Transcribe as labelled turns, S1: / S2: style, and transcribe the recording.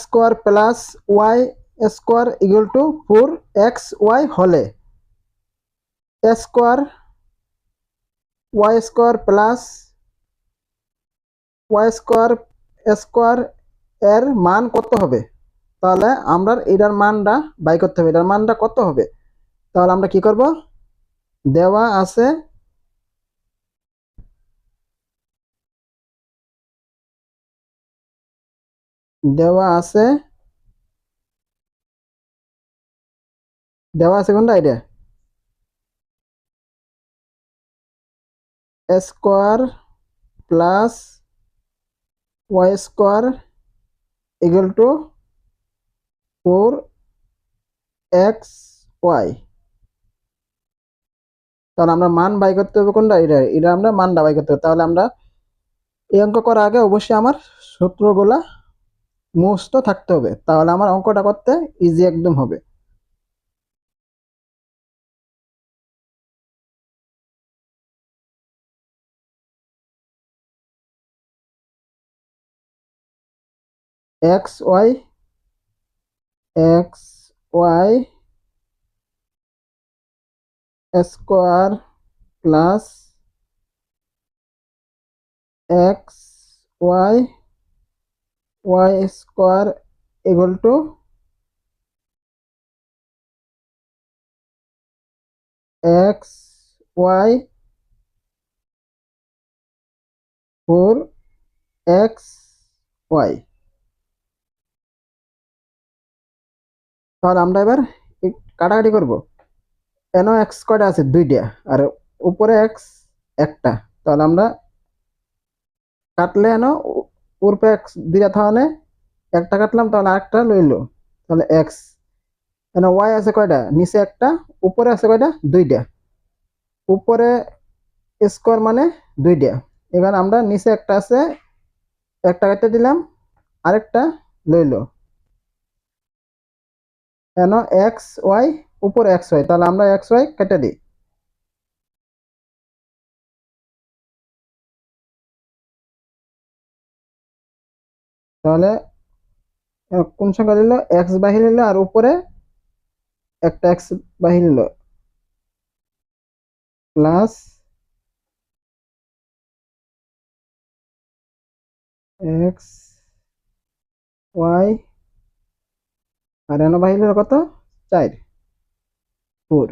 S1: Square plus y square equal to 4xy হলে square y square plus y square square এর মান কত হবে? তাহলে আমরা এটার মানটা বাই করতে হবে। এটার মানটা কত হবে? তাহলে আমরা কি করব? দেওয়া আছে দেওয়া আছে কোনটা এটা? Square plus y square equal to 4xy। তাহলে আমরা মান বাই করতে হবে কোনটা? এটা আমরা মানটা বাই করতে হবে। তাহলে আমরা এই অঙ্ক করার আগে অবশ্যই আমার সূত্রগুলা মুখস্থ থাকতে হবে, তাহলে আমার অঙ্কটা করতে ইজি একদম হবে। X y square plus x y square equal to x y 4xy। তাহলে আমরা এবার কাটাকাটি করব। এন এক্স কয়টা আছে? দুইটা, আর উপরে এক্স একটা। তাহলে আমরা কাটলে এন উপরে এক্স দুইটা, তাহলে একটা কাটলাম, তাহলে আরেকটা লইলো, তাহলে এক্স। এন ওয়াই আছে কয়টা? নিচে একটা, উপরে আছে কয়টা? দুইটা। উপরে স্কোয়ার মানে দুইটা। এখানে আমরা নিচে একটা আছে, একটা কেটে দিলাম, আরেকটা লইলো। এন এক্স ওয়াই উপরে এক্স ওয়াই, তাহলে আমরা এক্স ওয়াই কেটে দিই। তাহলে কোন সংখ্যা নিল? এক্স বাহির নিল, আর উপরে একটা এক্স বাহির নিল, প্লাস এক্স ওয়াই, আর এন বাহির নিল কত? 4 4।